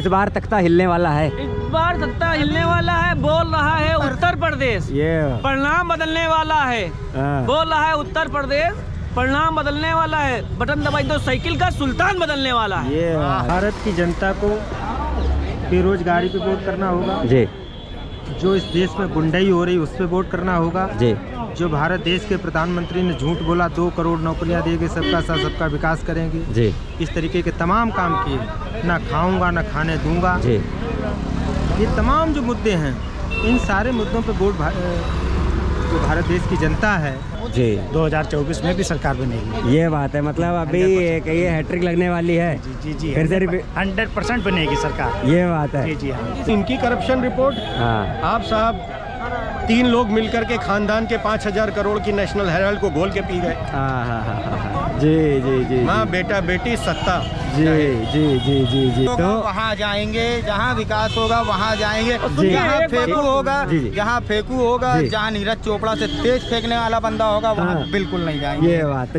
इस बार तख्ता हिलने वाला है। इस बार तख्ता हिलने वाला है। बोल रहा है उत्तर प्रदेश परिणाम बदलने वाला है। बोल रहा है उत्तर प्रदेश परिणाम बदलने वाला है। बटन दबाई तो साइकिल का सुल्तान बदलने वाला है। ये भारत की जनता को बेरोजगारी पे वोट करना होगा जी। जो इस देश में गुंडाई हो रही उस पे वोट करना होगा जी। जो भारत देश के प्रधानमंत्री ने झूठ बोला 2 करोड़ नौकरियां देंगे, सबका साथ सबका विकास करेंगे जी। इस तरीके के तमाम काम किए। ना खाऊंगा ना खाने दूंगा जी। ये तमाम जो मुद्दे हैं इन सारे मुद्दों पे वोट जो भारत देश की जनता है जी 2024 में भी सरकार बनेगी। ये बात है। मतलब अभी ये हैट्रिक लगने वाली है। जी जी फिर से 100% बनेगी सरकार। ये बात है। जी जी हाँ। इनकी करप्शन रिपोर्ट आप साहब 3 लोग मिलकर के खानदान के 5000 करोड़ की नेशनल हेराल्ड को घोल के पी गए। जी जी जी माँ बेटा बेटी सत्ता। जी जी जी जी जी। तो वहाँ जाएंगे जहाँ विकास होगा वहाँ जाएंगे। जहाँ फेंकू होगा जहाँ फेंकू होगा जहाँ नीरज चोपड़ा से तेज फेंकने वाला बंदा होगा वहाँ बिल्कुल नहीं जाएंगे। ये बात है।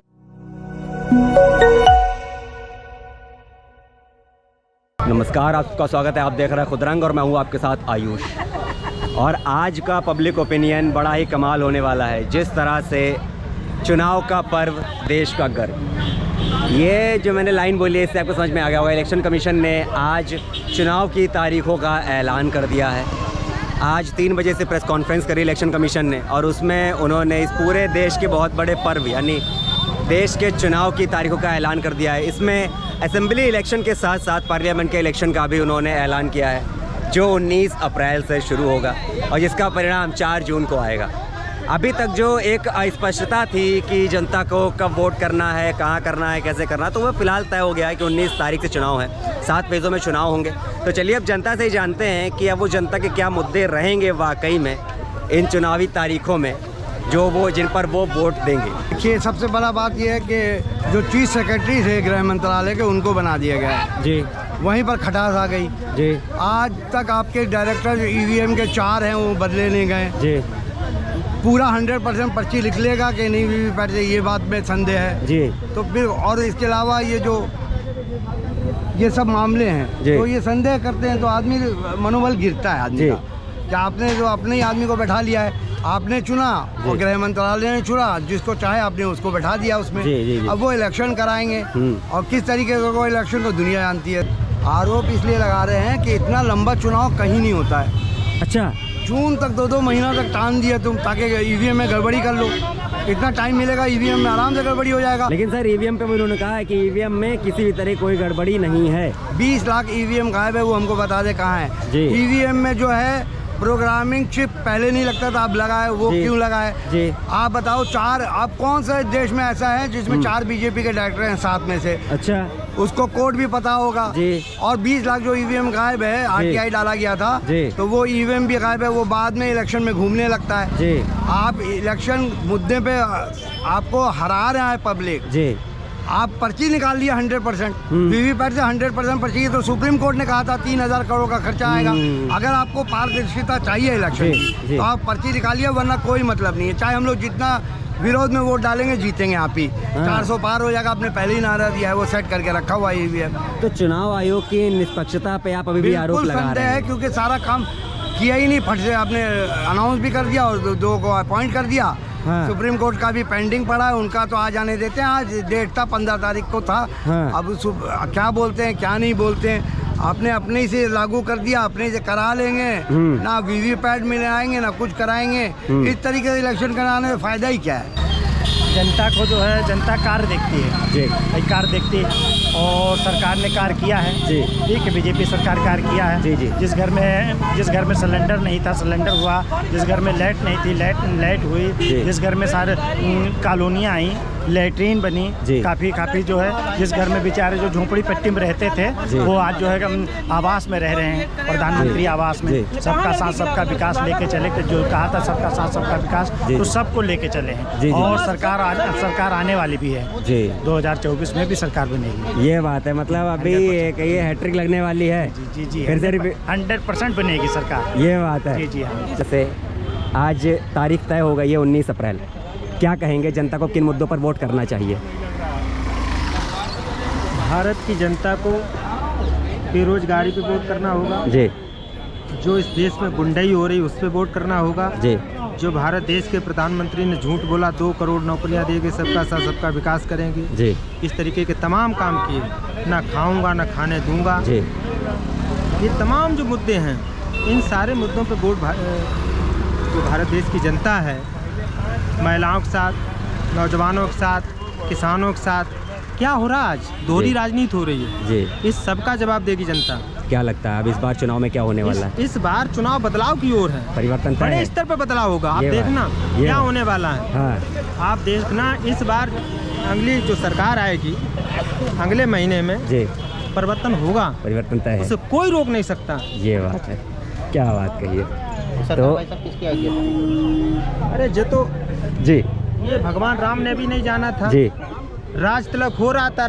नमस्कार, आपका स्वागत है। आप देख रहे हैं खुदरंग और मैं हूँ आपके साथ आयुष। और आज का पब्लिक ओपिनियन बड़ा ही कमाल होने वाला है। जिस तरह से चुनाव का पर्व देश का गर्व, ये जो मैंने लाइन बोली है इससे आपको समझ में आ गया होगा। इलेक्शन कमीशन ने आज चुनाव की तारीखों का ऐलान कर दिया है। आज 3 बजे से प्रेस कॉन्फ्रेंस करी इलेक्शन कमीशन ने और उसमें उन्होंने इस पूरे देश के बहुत बड़े पर्व यानी देश के चुनाव की तारीखों का ऐलान कर दिया है। इसमें असेंबली इलेक्शन के साथ साथ पार्लियामेंट के इलेक्शन का भी उन्होंने ऐलान किया है जो 19 अप्रैल से शुरू होगा और जिसका परिणाम 4 जून को आएगा। अभी तक जो एक अस्पष्टता थी कि जनता को कब वोट करना है, कहाँ करना है, कैसे करना है, तो वह फ़िलहाल तय हो गया है कि 19 तारीख से चुनाव है। 7 फेज़ों में चुनाव होंगे। तो चलिए अब जनता से ही जानते हैं कि अब वो जनता के क्या मुद्दे रहेंगे वाकई में इन चुनावी तारीखों में जो वो जिन पर वो वोट देंगे। देखिए सबसे बड़ा बात यह है कि जो चीफ सेक्रेटरी थे गृह मंत्रालय के उनको बना दिया गया है जी। वहीं पर खटास आ गई जी। आज तक आपके डायरेक्टर ईवीएम के 4 हैं वो बदले नहीं गए जी। पूरा 100% पर्ची लिख लेगा कि नहीं वीवीपैट से, ये बात में संदेह है जी। तो फिर और इसके अलावा ये सब मामले हैं तो ये संदेह करते हैं तो आदमी मनोबल गिरता है आदमी का। क्या आपने जो अपने ही आदमी को बैठा लिया है, आपने चुना और गृह मंत्रालय ने चुना, जिसको चाहे आपने उसको बैठा दिया उसमें। अब वो इलेक्शन कराएंगे और किस तरीके से वो इलेक्शन को दुनिया जानती है। आरोप इसलिए लगा रहे हैं कि इतना लंबा चुनाव कहीं नहीं होता है। अच्छा, जून तक 2-2 महीना तक टान दिया तुम ताकि ईवीएम में गड़बड़ी कर लो। इतना टाइम मिलेगा ईवीएम में आराम से गड़बड़ी हो जाएगा। लेकिन सर ईवीएम पे उन्होंने कहा है कि ईवीएम में किसी भी तरह कोई गड़बड़ी नहीं है। 20 लाख ईवीएम गायब है, वो हमको बता दे कहाँ है। ईवीएम में जो है प्रोग्रामिंग चिप पहले नहीं लगता था, अब लगा है। वो क्यों लगा है जी? आप बताओ। 4 आप कौन सा देश में ऐसा है जिसमें 4 बीजेपी के डायरेक्टर हैं 7 में से? अच्छा, उसको कोड भी पता होगा जी। और 20 लाख जो ईवीएम गायब है, आरटीआई डाला गया था तो वो ईवीएम भी गायब है। वो बाद में इलेक्शन में घूमने लगता है जी। आप इलेक्शन मुद्दे पे आपको हरा रहा है पब्लिक जी। आप पर्ची निकाल लिया 100%, वीवीपैट से 100% पर्ची। तो सुप्रीम कोर्ट ने कहा था 3000 करोड़ का खर्चा आएगा। अगर आपको पारदर्शिता चाहिए इलेक्शन की तो आप पर्ची निकालिए, वरना कोई मतलब नहीं है। चाहे हम लोग जितना विरोध में वोट डालेंगे जीतेंगे आप ही। 400 पार हो जाएगा। आपने पहले ही नारा दिया है, वो सेट करके रखा हुआ है ईवीएम। तो चुनाव आयोग की निष्पक्षता पे आप अभी भी आरोप लगा रहे हैं? क्योंकि सारा काम किया ही नहीं, फट से आपने अनाउंस भी कर दिया और 2 को अपॉइंट कर दिया। सुप्रीम कोर्ट का भी पेंडिंग पड़ा है, उनका तो आ जाने देते हैं। आज डेट था 15 तारीख को था। अब क्या बोलते हैं क्या नहीं बोलते हैं, आपने अपने ही से लागू कर दिया, अपने से करा लेंगे। ना वीवीपैट में आएंगे ना कुछ कराएंगे। इस तरीके से इलेक्शन कराने में फायदा ही क्या है? जनता को जो है जनता कार्य देखती है जी। भाई कार्य देखती है और सरकार ने कार्य किया है जी। ठीक है, बीजेपी सरकार कार्य किया है जी जी। जिस घर में सिलेंडर नहीं था सिलेंडर हुआ, जिस घर में लाइट नहीं थी लाइट हुई, जिस घर में सारे कॉलोनियाँ आई, लैट्रीन बनी, काफ़ी जो है जिस घर में बेचारे जो झोंपड़ी पट्टी में रहते थे वो आज जो है आवास में रह रहे हैं, प्रधानमंत्री आवास में। सबका साथ सबका विकास लेके चले, जो कहा था सबका साथ सबका विकास, तो सबको लेके चले हैं। और सरकार आने वाली भी है जी। 2024 में भी सरकार बनेगी। ये बात है। मतलब अभी ये हैट्रिक लगने वाली है जी जी। फिर से 100% बनेगी सरकार। ये बात है जी जी। जैसे आज तारीख तय हो गई है 19 अप्रैल, क्या कहेंगे जनता को किन मुद्दों पर वोट करना चाहिए? भारत की जनता को बेरोजगारी पे वोट करना होगा जी। जो इस देश में गुंडाई हो रही उस पे वोट करना होगा जी। जो भारत देश के प्रधानमंत्री ने झूठ बोला 2 करोड़ नौकरियां देंगे, सबका साथ सबका विकास करेंगे जी। इस तरीके के तमाम काम किए, ना खाऊंगा ना खाने दूंगा जी। ये तमाम जो मुद्दे हैं इन सारे मुद्दों पे वोट जो भारत देश की जनता है महिलाओं के साथ, नौजवानों के साथ, किसानों के साथ क्या हो रहा आज दोहरी राजनीति हो रही है जी। इस सबका जवाब देगी जनता। क्या लगता है अब इस बार चुनाव में क्या होने वाला है? इस बार चुनाव बदलाव की ओर है, परिवर्तन तय बड़े है। स्तर पर बदलाव होगा। आप ये बात, देखना ये क्या बात। होने वाला है। हाँ आप देखना इस बार अगली जो सरकार आएगी अगले महीने में जी, परिवर्तन होगा, परिवर्तन तय है। उसे कोई रोक नहीं सकता। ये बात है, क्या बात कही है। तो अरे जो तो जी ये भगवान राम ने भी नहीं जाना था। जी। राज तिलक हो रहा था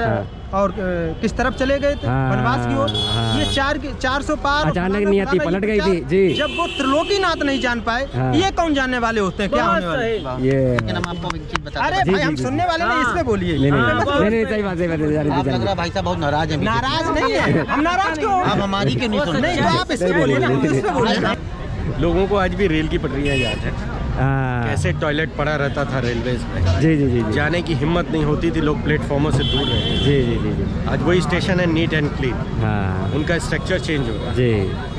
और किस तरफ चले गए थे हाँ, वनवास की ओर। हाँ। ये 400 पार अचानक नियति पलट गई थी जी। जब वो त्रिलोकीनाथ नहीं जान पाए हाँ। ये कौन जानने वाले होते हैं क्या होने वाले। ये अरे जी, भाई जी, हम जी। सुनने वाले नहीं, इसमें बोलिए। नहीं हाँ, नहीं नहीं, सही बात, सही बात है। आप लग रहा है भाई साहब बहुत नाराज है। नाराज नहीं है हम, नाराज क्यों आप हमारी क्यों नहीं सुन नहीं रहे? तो आप इसमें बोलिए ना, हम इसमें बोलिए। लोगों को आज भी रेल की पटरियां याद है, हाँ, कैसे टॉयलेट पड़ा रहता था रेलवेज में, जी जी जी जी जाने की हिम्मत नहीं होती थी, लोग प्लेटफॉर्मों से दूर रहते जी जी जी जी थे। आज वही स्टेशन है, नीट एंड क्लीन। हाँ उनका स्ट्रक्चर चेंज हो रहा है। जी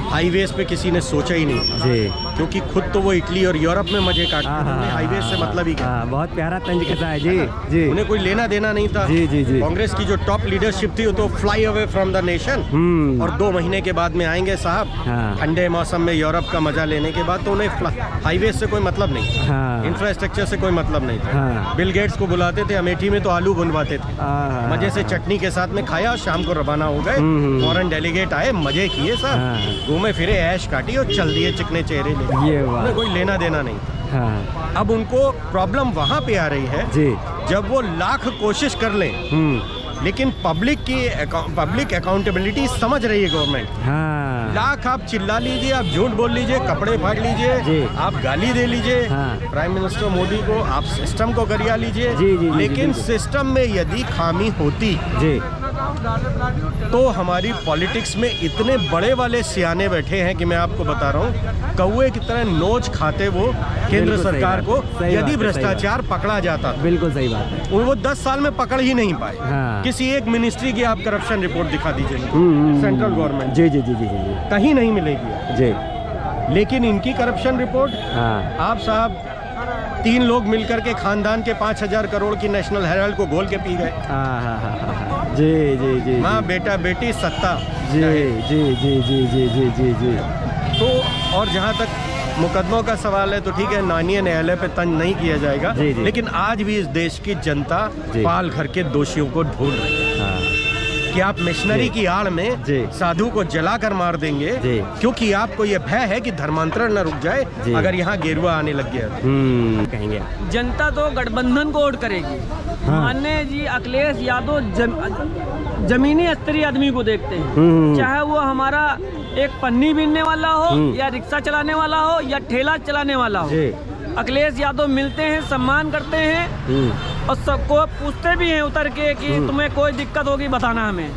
हाईवेज पे किसी ने सोचा ही नहीं था, जी। क्योंकि खुद तो वो इटली और यूरोप में मजे काटते थे, उन्हें हाईवेज से मतलब ही क्या। हाँ, बहुत प्यारा तंज कसा है जी जी। उन्हें कोई लेना देना नहीं था। जी, जी, जी। कांग्रेस की जो टॉप लीडरशिप थी वो तो fly away from the nation, और 2 महीने के बाद में आएंगे साहब हाँ। ठंडे मौसम में यूरोप का मजा लेने के बाद, तो उन्हें हाईवे से कोई मतलब नहीं था, हाँ। इंफ्रास्ट्रक्चर से कोई मतलब नहीं था। हाँ। बिल गेट्स को बुलाते थे अमेठी में तो आलू बुनवाते थे, हाँ, मजे से चटनी के साथ में खाया और शाम को रवाना हो गए। फॉरेन डेलीगेट आए, मजे किए साहब, हाँ। घूमे फिरे, ऐश काटी और चल दिए चिकने चेहरे लेके। ये बात। उन्हें कोई लेना देना नहीं था। हाँ अब उनको प्रॉब्लम वहाँ पे आ रही है जी। जब वो लाख कोशिश कर लें, लेकिन पब्लिक अकाउंटेबिलिटी समझ रही है गवर्नमेंट। हाँ लाख आप चिल्ला लीजिए, आप झूठ बोल लीजिए, कपड़े फाड़ जी। लीजिए, आप गाली दे लीजिए हाँ। प्राइम मिनिस्टर मोदी को, आप सिस्टम को गरिया लीजिए, जी, जी, जी, लेकिन जी, सिस्टम में यदि खामी होती जी तो हमारी पॉलिटिक्स में इतने बड़े वाले सियाने बैठे हैं कि मैं आपको बता रहा हूँ, कौवे की तरह नोच खाते वो केंद्र बिल्कुल सही सरकार बात को, है, सही बात यदि है, भ्रष्टाचार पकड़ा जाता तो। बिल्कुल सही बात है। वो 10 साल में पकड़ ही नहीं पाए। हाँ। किसी एक मिनिस्ट्री की आप करप्शन रिपोर्ट दिखा दीजिए, सेंट्रल गवर्नमेंट जी जी जी जी जी जी कहीं नहीं मिलेगी। जी। लेकिन इनकी करप्शन रिपोर्ट, हाँ आप साहब 3 लोग मिलकर के खानदान के 5000 करोड़ की नेशनल हेराल्ड को घोल के पी गए। हाँ हाँ हाँ हाँ, जी जी जी माँ बेटा बेटी सत्ता जी जी जी जी जी जी जी जी। तो और जहाँ तक मुकदमों का सवाल है तो ठीक है, माननीय न्यायालय पे तंज नहीं किया जाएगा, जी, जी। लेकिन आज भी इस देश की जनता जी। पाल घर के दोषियों को ढूंढ रही है। हाँ कि आप मिशनरी जी। की आड़ में जी। साधु को जलाकर मार देंगे, जी। क्योंकि आपको ये भय है कि धर्मांतरण न रुक जाए जी। अगर यहाँ गेरुआ आने लग गया। कहेंगे आप। जनता तो गठबंधन को वोट करेगी। हाँ। माननीय जी अखिलेश यादव जमीनी स्तरीय आदमी को देखते हैं, चाहे वो हमारा एक पन्नी बीनने वाला हो या रिक्शा चलाने वाला हो या ठेला चलाने वाला हो। जी। अखिलेश यादव मिलते हैं, सम्मान करते हैं और सबको पूछते भी हैं उतर के कि तुम्हें कोई दिक्कत होगी बताना हमें।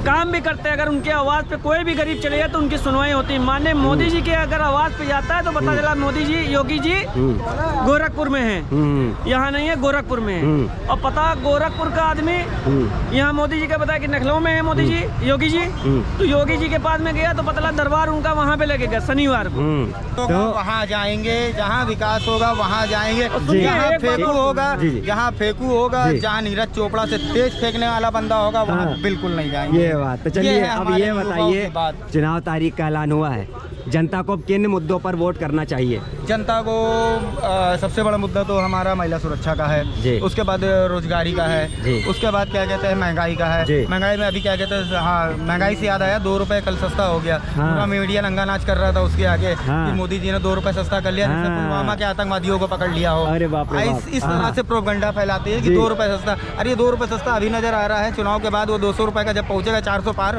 काम भी करते हैं, अगर उनके आवाज़ पे कोई भी गरीब चले जाए तो उनकी सुनवाई होती है। माननीय मोदी जी के अगर आवाज़ पे जाता है तो पता चला मोदी जी, योगी जी गोरखपुर में हैं, यहाँ नहीं है गोरखपुर में है। और पता गोरखपुर का आदमी यहाँ मोदी जी का बताया कि नखलऊ में है मोदी जी, योगी जी, तो योगी जी के पास में गया तो पता चला दरबार उनका वहाँ पे लगेगा शनिवार को। तो वहाँ जाएंगे, जहाँ विकास होगा वहाँ जाएंगे, जी। जहाँ एक बात फेंकू और- होगा, जी, जी। जहाँ फेंकू होगा, जी। जहाँ नीरज चोपड़ा से तेज फेंकने वाला बंदा होगा वहाँ हाँ। बिल्कुल नहीं जाएंगे। ये बात तो चलिए, है अब हमारे ये युवाओं बताइए, की बात। चुनाव तारीख का ऐलान हुआ है, जनता को किन मुद्दों पर वोट करना चाहिए? जनता को सबसे बड़ा मुद्दा तो हमारा महिला सुरक्षा का जी। है, उसके बाद रोजगारी का जी। है, उसके बाद क्या कहते हैं महंगाई का जी। है। महंगाई में अभी क्या कहते हैं, हाँ महंगाई से याद आया 2 रुपए कल सस्ता हो गया। हाँ। पूरा मीडिया नंगा नाच कर रहा था उसके आगे हाँ। कि मोदी जी ने 2 रुपए सस्ता कर लिया, जिससे हाँ। पुलवामा के आतंकवादियों को पकड़ लिया हो। अरे बाप रे बाप। इस हाँ। तरह से प्रोपगंडा फैलाते हैं कि जी। 2 रुपए सस्ता। अरे ये 2 रुपए सस्ता अभी नजर आ रहा है, चुनाव के बाद वो 200 रुपए का जब पहुंचेगा 400 पार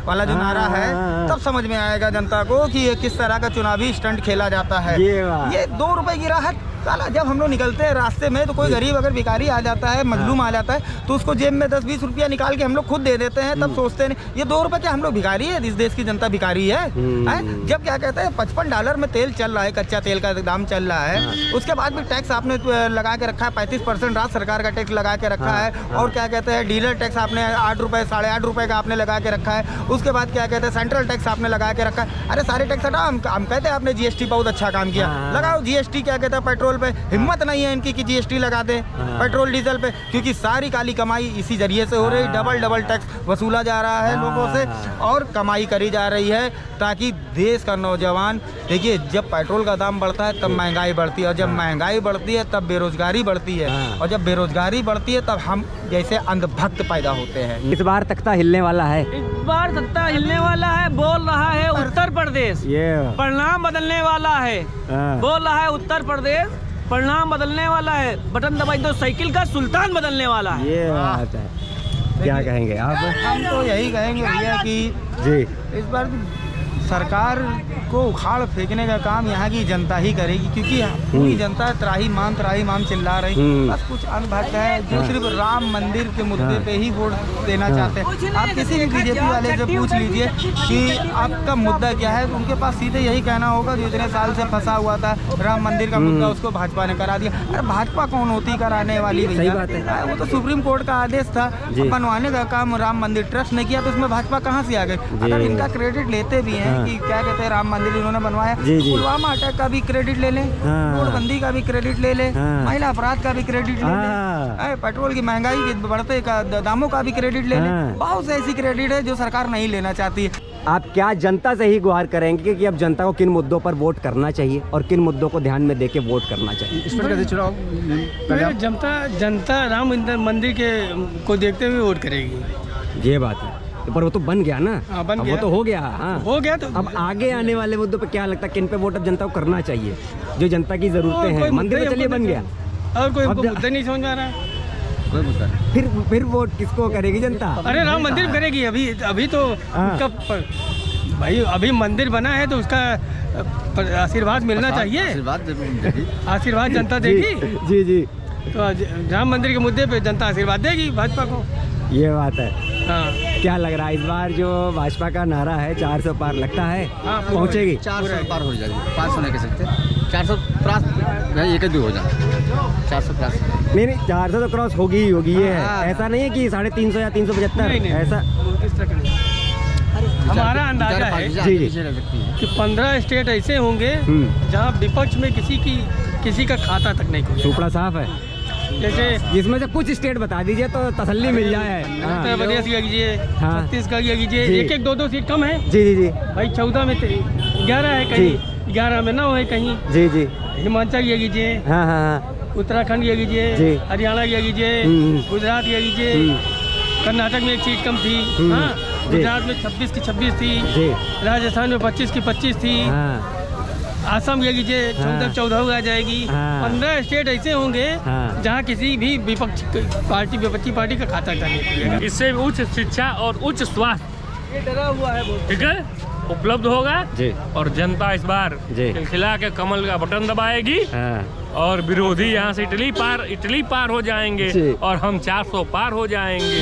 वाला जो नारा है, हाँ। तब समझ में आएगा जनता को कि ये किस तरह का चुनावी स्टंट खेला जाता है। ये बात। ये 2 रुपए की राहत साला जब हम लोग निकलते हैं रास्ते में तो कोई गरीब अगर भिखारी आ जाता है, मजलूम आ जाता है, तो उसको जेब में 10-20 रुपया निकाल के हम लोग खुद दे देते हैं। तब सोचते हैं ये 2 रुपए क्या हम लोग भिखारी है? इस देश की जनता भिखारी है? जब क्या कहते हैं $55 में तेल चल रहा है, कच्चा तेल का दाम चल रहा है, उसके बाद भी टैक्स आपने लगा के रखा है 35% राज्य सरकार का टैक्स लगा के रखा है। और क्या कहते हैं डीलर टैक्स आपने 8 रुपए 8.5 रुपए का आपने लगा के रखा है। उसके बाद क्या कहते हैं सेंट्रल टैक्स आपने लगा के रखा है। अरे सारे टैक्स हटाओ, हम कहते हैं आपने जीएसटी बहुत अच्छा काम किया, लगाओ जीएसटी। क्या कहते हैं पेट्रोल पे हिम्मत नहीं है इनकी कि जीएसटी लगा दे पेट्रोल डीजल पे, क्योंकि सारी काली कमाई इसी जरिए से हो रही। डबल टैक्स वसूला जा रहा है लोगों से और कमाई करी जा रही है, ताकि देश का नौजवान, देखिए जब पेट्रोल का दाम बढ़ता है तब महंगाई बढ़ती है, और जब महंगाई बढ़ती है तब बेरोजगारी बढ़ती है, और जब बेरोजगारी बढ़ती है तब हम जैसे अंधभक्त पैदा होते हैं। इस बार तख्ता हिलने वाला है, इस बार तख्ता हिलने वाला है, बोल रहा है उत्तर प्रदेश। परिणाम बदलने वाला है, बोल रहा है उत्तर प्रदेश। परिणाम बदलने वाला है, बटन दबाई दो साइकिल का सुल्तान बदलने वाला है। ये बात है। क्या कहेंगे आप? हम तो यही कहेंगे भैया कि जी इस बार सरकार को उखाड़ फेंकने का काम यहाँ की जनता ही करेगी, क्योंकि पूरी जनता त्राही माम चिल्ला रही। बस कुछ अनभक्त है जो सिर्फ राम मंदिर के मुद्दे पे ही वोट देना चाहते हैं। आप किसी भी बीजेपी वाले से पूछ लीजिए कि आपका मुद्दा क्या है, उनके पास सीधे यही कहना होगा जो इतने साल से फंसा हुआ था राम मंदिर का मुद्दा, उसको भाजपा ने करा दिया। अरे भाजपा कौन होती कराने वाली भैया? वो तो सुप्रीम कोर्ट का आदेश था, बनवाने का काम राम मंदिर ट्रस्ट ने किया, तो उसमें भाजपा कहाँ से आ गई? अगर इनका क्रेडिट लेते भी हैं कि क्या कहते हैं राम मंदिर इन्होंने बनवाया, पुलवामा अटैक का भी क्रेडिट ले लें, नोटबंदी का भी क्रेडिट ले लें, महिला अपराध का भी क्रेडिट ले लें, पेट्रोल की महंगाई के बढ़ते का दामों का भी क्रेडिट ले लें। बहुत से ऐसी क्रेडिट है जो सरकार नहीं लेना चाहती है। आप क्या जनता से ही गुहार करेंगे कि अब जनता को किन मुद्दों पर वोट करना चाहिए और किन मुद्दों को ध्यान में देके वोट करना चाहिए? इस पर कैसे चुनाव जनता राम मंदिर के को देखते हुए वोट करेगी। ये बात है, पर वो तो बन गया ना, बन गया। वो तो हो गया। हो गया तो अब आगे आने वाले मुद्दों पे क्या लगता है किन पे वोट अब जनता को करना चाहिए जो जनता की जरूरतें हैं? मंदिर तो चलिए बन गया, और कोई मुद्दा नहीं समझ में आ रहा। कोई मुद्दा फिर वोट किसको करेगी जनता? अरे राम मंदिर करेगी। अभी तो उसका भाई अभी मंदिर बना है तो उसका आशीर्वाद मिलना चाहिए। आशीर्वाद जनता देगी। जी जी। तो राम मंदिर के मुद्दे पे जनता आशीर्वाद देगी भाजपा को। ये बात है। हाँ। क्या लग रहा है इस बार जो भाजपा का नारा है 400 पार, लगता है पहुंचेगी? 400 पार हो जाएगी, 500 नहीं कह सकते, 400 क्रॉस एक भी हो जाए, 400 क्रॉस नहीं 400 तो क्रॉस होगी ही होगी। ये है, ऐसा नहीं है कि 350 या 375 ऐसा। हमारा अंदाजा है कि 15 स्टेट ऐसे होंगे जहाँ विपक्ष में किसी का खाता तक नहीं खुलेगा। सुपड़ा साफ है। जैसे जिसमें से कुछ स्टेट बता दीजिए तो तसल्ली मिल जाए। उत्तर प्रदेश का कीजिए, छत्तीसगढ़ का कीजिए, एक 2-2 सीट कम है। जी जी जी भाई 14 में 11 है कहीं, 11 में 9 है कहीं। जी जी। हिमाचल का कीजिए, हाँ हाँ, उत्तराखंड का कीजिए, हरियाणा का कीजिए, गुजरात का कीजिए, कर्नाटक में 1 सीट कम थी। हाँ, गुजरात में 26 की 26 थी, राजस्थान में 25 की 25 थी, आसम ये कीजिए 14 आ जाएगी। 15 स्टेट ऐसे होंगे जहाँ किसी भी विपक्षी पार्टी का खाता नहीं खुलेगा। इससे उच्च शिक्षा और उच्च स्वास्थ्य ये डरा हुआ है बहुत। ठीक है उपलब्ध होगा जी। और जनता इस बार खिलखिला के कमल का बटन दबाएगी और विरोधी यहाँ से इटली पार हो जाएंगे और हम 400 पार हो जाएंगे।